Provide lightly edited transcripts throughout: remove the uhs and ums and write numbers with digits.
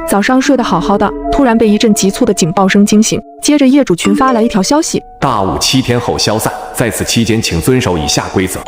早上睡得好好的，突然被一阵急促的警报声惊醒，接着业主群发来一条消息：大雾7天后消散，在此期间请遵守以下规则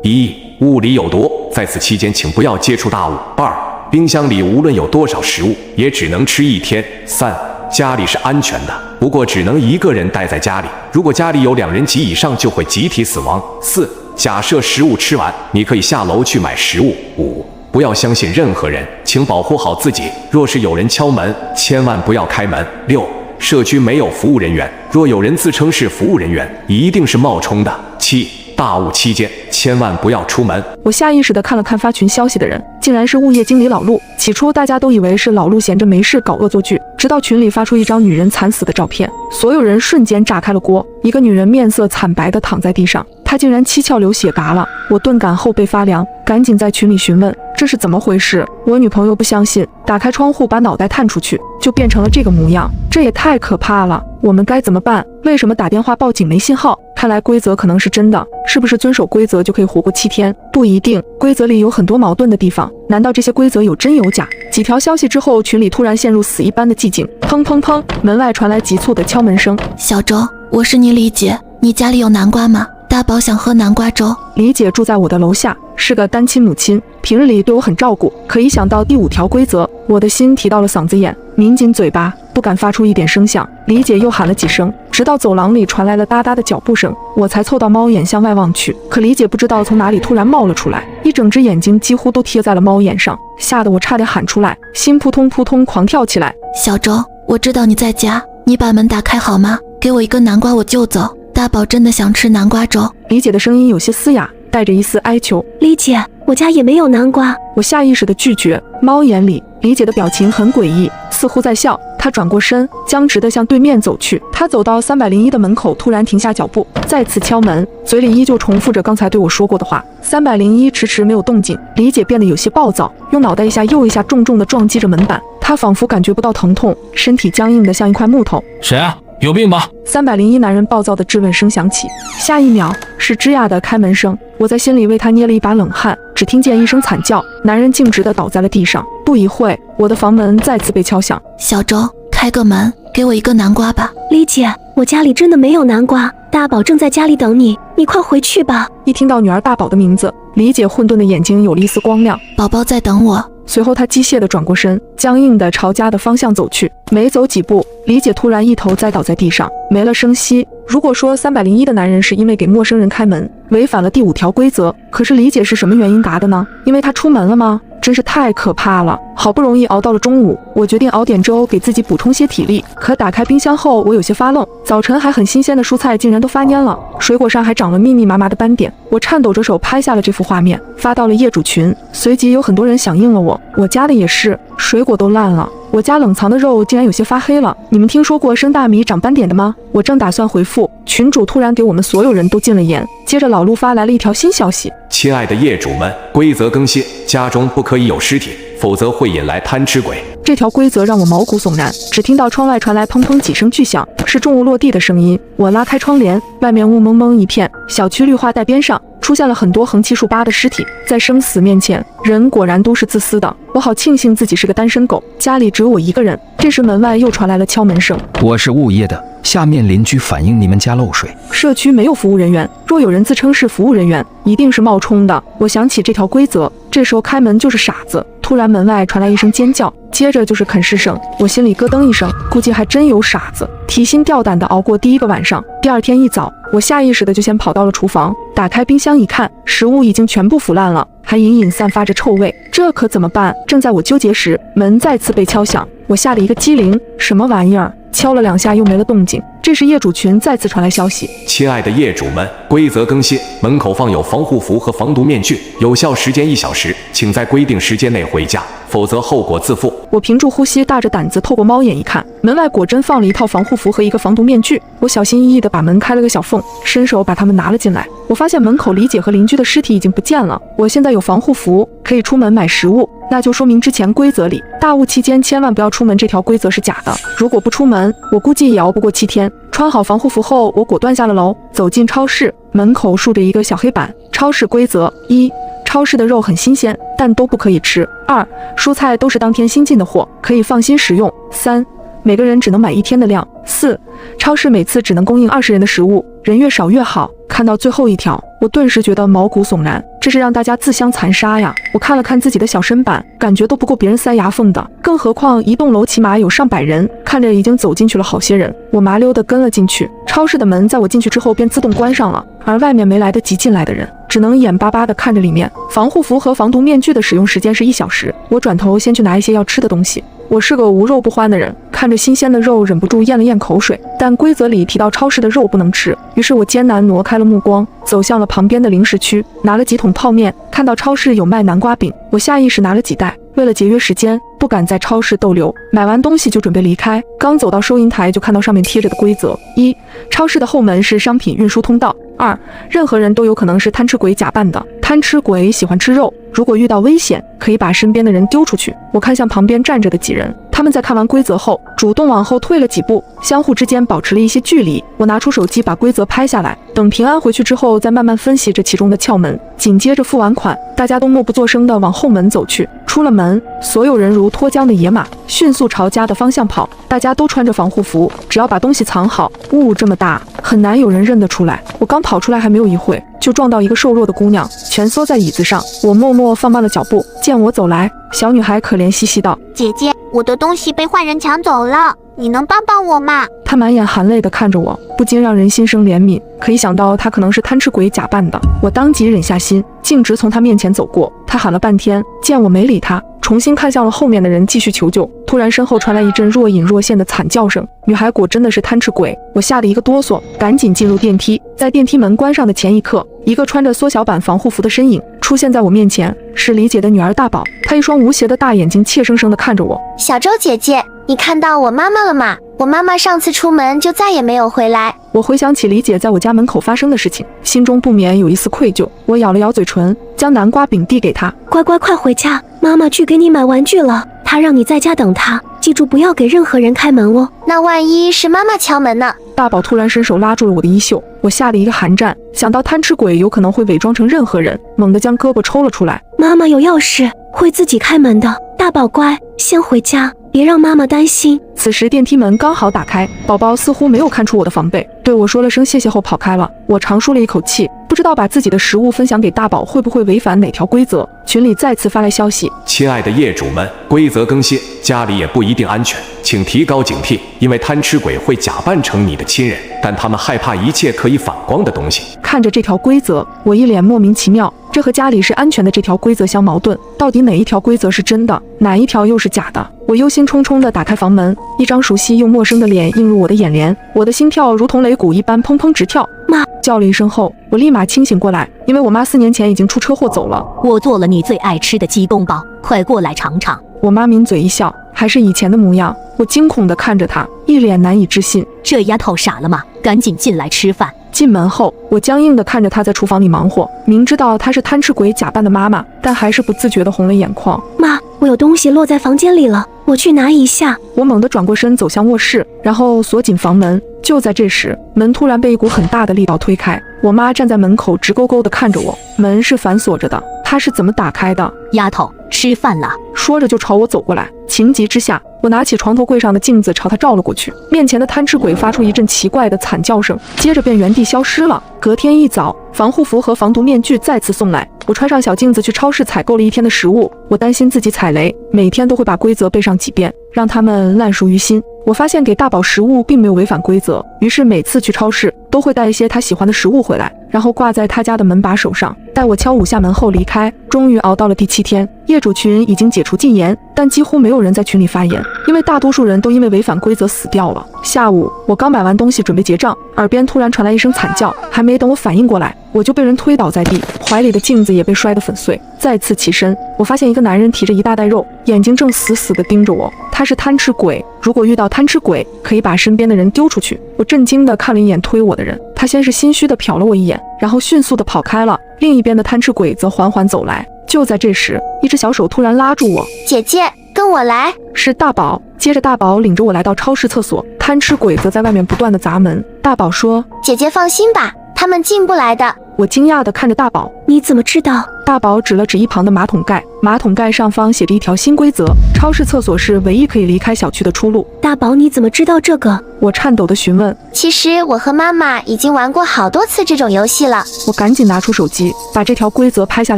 ：1. 雾里有毒，在此期间请不要接触大雾。2. 冰箱里无论有多少食物，也只能吃1天。3. 家里是安全的，不过只能一个人待在家里，如果家里有2人及以上就会集体死亡。4. 假设食物吃完，你可以下楼去买食物。5. 不要相信任何人，请保护好自己，若是有人敲门，千万不要开门。6. 社区没有服务人员，若有人自称是服务人员，一定是冒充的。7. 大雾期间千万不要出门。我下意识地看了看发群消息的人，竟然是物业经理老陆。起初大家都以为是老陆闲着没事搞恶作剧，直到群里发出一张女人惨死的照片，所有人瞬间炸开了锅。一个女人面色惨白地躺在地上，她竟然七窍流血嘎了。我顿感后背发凉，赶紧在群里询问这是怎么回事。我女朋友不相信，打开窗户把脑袋探出去，就变成了这个模样，这也太可怕了。我们该怎么办？为什么打电话报警没信号？看来规则可能是真的，是不是遵守规则就可以活过7天？不一定，规则里有很多矛盾的地方。难道这些规则有真有假？几条消息之后，群里突然陷入死一般的寂静。砰砰砰，门外传来急促的敲门声。小周，我是你李姐，你家里有南瓜吗？大宝想喝南瓜粥。李姐住在我的楼下，是个单亲母亲，平日里对我很照顾。可一想到第5条规则，我的心提到了嗓子眼，抿紧嘴巴，不敢发出一点声响。李姐又喊了几声，直到走廊里传来了哒哒的脚步声，我才凑到猫眼向外望去。可李姐不知道从哪里突然冒了出来，一整只眼睛几乎都贴在了猫眼上，吓得我差点喊出来，心扑通扑通狂跳起来。小周，我知道你在家，你把门打开好吗？给我一个南瓜我就走，大宝真的想吃南瓜粥。李姐的声音有些嘶哑，带着一丝哀求。李姐，我家也没有南瓜。我下意识地拒绝。猫眼里，李姐的表情很诡异，似乎在笑。她转过身，僵直地向对面走去。她走到301的门口，突然停下脚步，再次敲门，嘴里依旧重复着刚才对我说过的话。301迟迟没有动静，李姐变得有些暴躁，用脑袋一下又一下重重地撞击着门板。她仿佛感觉不到疼痛，身体僵硬得像一块木头。谁啊？有病吧？301男人暴躁的质问声响起，下一秒是吱呀的开门声。我在心里为他捏了一把冷汗，只听见一声惨叫，男人径直地倒在了地上。不一会，我的房门再次被敲响。小周，开个门，给我一个南瓜吧。李姐，我家里真的没有南瓜，大宝正在家里等你，你快回去吧。一听到女儿大宝的名字，李姐混沌的眼睛有了一丝光亮。宝宝在等我。随后她机械地转过身，僵硬地朝家的方向走去。没走几步，李姐突然一头栽倒在地上，没了声息。如果说301的男人是因为给陌生人开门，违反了第5条规则，可是李姐是什么原因嘎的呢？因为她出门了吗？真是太可怕了。好不容易熬到了中午，我决定熬点粥给自己补充些体力。可打开冰箱后，我有些发愣，早晨还很新鲜的蔬菜竟然都发蔫了，水果上还长了密密麻麻的斑点。我颤抖着手拍下了这幅画面，发到了业主群，随即有很多人响应了我。我家的也是，水果都烂了，我家冷藏的肉竟然有些发黑了。你们听说过生大米长斑点的吗？我正打算回复，群主突然给我们所有人都禁了言。接着老陆发来了一条新消息：亲爱的业主们，规则更新，家中不可以有尸体，否则会引来贪吃鬼。这条规则让我毛骨悚然，只听到窗外传来砰砰几声巨响，是重物落地的声音。我拉开窗帘，外面雾蒙蒙一片，小区绿化带边上出现了很多横七竖八的尸体。在生死面前，人果然都是自私的。我好庆幸自己是个单身狗，家里只有我一个人。这时门外又传来了敲门声。我是物业的，下面邻居反映你们家漏水。社区没有服务人员，若有人自称是服务人员，一定是冒充的。我想起这条规则，这时候开门就是傻子。突然门外传来一声尖叫，接着就是啃食声。我心里咯噔一声，估计还真有傻子。提心吊胆地熬过第1个晚上。第2天一早，我下意识的就先跑到了厨房，打开冰箱一看，食物已经全部腐烂了，还隐隐散发着臭味。这可怎么办？正在我纠结时，门再次被敲响，我吓了一个机灵，什么玩意儿？敲了2下又没了动静。这时业主群再次传来消息：亲爱的业主们，规则更新，门口放有防护服和防毒面具，有效时间1小时，请在规定时间内回家，否则后果自负。我屏住呼吸，大着胆子透过猫眼一看，门外果真放了一套防护服和一个防毒面具。我小心翼翼地把门开了个小缝，伸手把它们拿了进来。我发现门口李姐和邻居的尸体已经不见了。我现在有防护服，可以出门买食物，那就说明之前规则里大雾期间千万不要出门这条规则是假的。如果不出门，我估计也熬不过7天。穿好防护服后，我果断下了楼，走进超市，门口竖着一个小黑板：超市规则1，超市的肉很新鲜，但都不可以吃。2. 蔬菜都是当天新进的货，可以放心食用。3. 每个人只能买1天的量。4. 超市每次只能供应20人的食物，人越少越好。看到最后一条，我顿时觉得毛骨悚然，这是让大家自相残杀呀！我看了看自己的小身板，感觉都不够别人塞牙缝的，更何况一栋楼起码有上百人，看着已经走进去了好些人。我麻溜地跟了进去，超市的门在我进去之后便自动关上了，而外面没来得及进来的人，只能眼巴巴地看着里面。防护服和防毒面具的使用时间是1小时，我转头先去拿一些要吃的东西。我是个无肉不欢的人，看着新鲜的肉忍不住咽了咽口水，但规则里提到超市的肉不能吃，于是我艰难挪开了目光，走向了旁边的零食区，拿了几桶泡面。看到超市有卖南瓜饼，我下意识拿了几袋，为了节约时间，不敢在超市逗留。买完东西就准备离开，刚走到收银台就看到上面贴着的规则：1. 超市的后门是商品运输通道。2. 任何人都有可能是贪吃鬼假扮的，贪吃鬼喜欢吃肉，如果遇到危险，可以把身边的人丢出去。我看向旁边站着的几人，他们在看完规则后，主动往后退了几步，相互之间保持了一些距离。我拿出手机把规则拍下来，等平安回去之后，再慢慢分析这其中的窍门。紧接着付完款，大家都默不作声地往后门走去。出了门，所有人如脱缰的野马，迅速朝家的方向跑。大家都穿着防护服，只要把东西藏好。雾这么大，很难有人认得出来。我刚跑出来还没有一会，就撞到一个瘦弱的姑娘，蜷缩在椅子上。我默默放慢了脚步，见我走来，小女孩可怜兮兮道：“姐姐，我的东西被坏人抢走了，你能帮帮我吗？”她满眼含泪地看着我，不禁让人心生怜悯。可一想到她可能是贪吃鬼假扮的，我当即忍下心，径直从她面前走过。她喊了半天，见我没理她，重新看向了后面的人，继续求救。突然身后传来一阵若隐若现的惨叫声，女孩果真的是贪吃鬼，我吓得一个哆嗦，赶紧进入电梯。在电梯门关上的前一刻，一个穿着缩小版防护服的身影出现在我面前，是李姐的女儿大宝。她一双无邪的大眼睛怯生生地看着我。小周姐姐，你看到我妈妈了吗？我妈妈上次出门就再也没有回来。我回想起李姐在我家门口发生的事情，心中不免有一丝愧疚。我咬了咬嘴唇，将南瓜饼递给她。乖乖快回家，妈妈去给你买玩具了，她让你在家等她，记住不要给任何人开门哦。那万一是妈妈敲门呢？大宝突然伸手拉住了我的衣袖，我吓得一个寒战，想到贪吃鬼有可能会伪装成任何人，猛地将胳膊抽了出来。妈妈有钥匙，会自己开门的。大宝乖，先回家，别让妈妈担心。此时电梯门刚好打开，宝宝似乎没有看出我的防备，对我说了声谢谢后跑开了。我长舒了一口气，不知道把自己的食物分享给大宝会不会违反哪条规则。群里再次发来消息：亲爱的业主们，规则更新，家里也不一定安全，请提高警惕，因为贪吃鬼会假扮成你的亲人，但他们害怕一切可以反光的东西。看着这条规则，我一脸莫名其妙，这和家里是安全的这条规则相矛盾，到底哪一条规则是真的，哪一条又是假的？我忧心忡忡地打开房门，一张熟悉又陌生的脸映入我的眼帘，我的心跳如同擂鼓一般砰砰直跳。妈！叫了一声后，我立马清醒过来，因为我妈4年前已经出车祸走了。我做了你最爱吃的鸡公煲，快过来尝尝。我妈抿嘴一笑，还是以前的模样。我惊恐地看着她，一脸难以置信。这丫头傻了吗？赶紧进来吃饭。进门后，我僵硬地看着她在厨房里忙活，明知道她是贪吃鬼假扮的妈妈，但还是不自觉地红了眼眶。妈，我有东西落在房间里了，我去拿一下。我猛地转过身走向卧室，然后锁紧房门。就在这时，门突然被一股很大的力道推开，我妈站在门口直勾勾地看着我。门是反锁着的，她是怎么打开的？丫头，吃饭了。说着就朝我走过来。情急之下，我拿起床头柜上的镜子朝他照了过去，面前的贪吃鬼发出一阵奇怪的惨叫声，接着便原地消失了。隔天一早，防护服和防毒面具再次送来，我穿上小镜子去超市采购了1天的食物。我担心自己踩雷，每天都会把规则背上几遍，让他们烂熟于心。我发现给大宝食物并没有违反规则，于是每次去超市都会带一些他喜欢的食物回来，然后挂在他家的门把手上，待我敲5下门后离开。终于熬到了第7天，业主群已经解除禁言，但几乎没有人在群里发言，因为大多数人都因为违反规则死掉了。下午我刚买完东西准备结账，耳边突然传来一声惨叫，还没等我反应过来，我就被人推倒在地，怀里的镜子也被摔得粉碎。再次起身，我发现一个男人提着一大袋肉，眼睛正死死地盯着我。他是贪吃鬼，如果遇到贪吃鬼，可以把身边的人丢出去。我震惊地看了一眼推我的人，他先是心虚地瞟了我一眼，然后迅速地跑开了。另一边的贪吃鬼则缓缓走来。就在这时，一只小手突然拉住我，姐姐，跟我来。是大宝。接着大宝领着我来到超市厕所，贪吃鬼则在外面不断地砸门。大宝说：姐姐放心吧，他们进不来的，我惊讶地看着大宝。你怎么知道？大宝指了指一旁的马桶盖，马桶盖上方写着一条新规则：超市厕所是唯一可以离开小区的出路。大宝，你怎么知道这个？我颤抖地询问。其实我和妈妈已经玩过好多次这种游戏了。我赶紧拿出手机，把这条规则拍下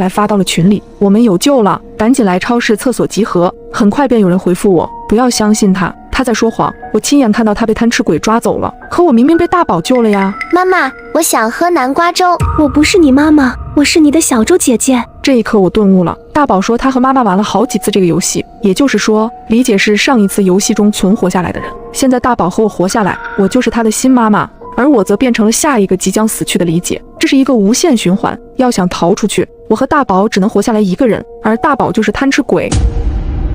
来发到了群里。我们有救了，赶紧来超市厕所集合。很快便有人回复我，不要相信他，他在说谎。我亲眼看到他被贪吃鬼抓走了，可我明明被大宝救了呀。妈妈，我想喝南瓜粥。我不是你妈妈，我是你的小周姐姐。这一刻我顿悟了，大宝说他和妈妈玩了好几次这个游戏，也就是说，李姐是上一次游戏中存活下来的人。现在大宝和我活下来，我就是他的新妈妈，而我则变成了下一个即将死去的李姐。这是一个无限循环，要想逃出去，我和大宝只能活下来一个人，而大宝就是贪吃鬼。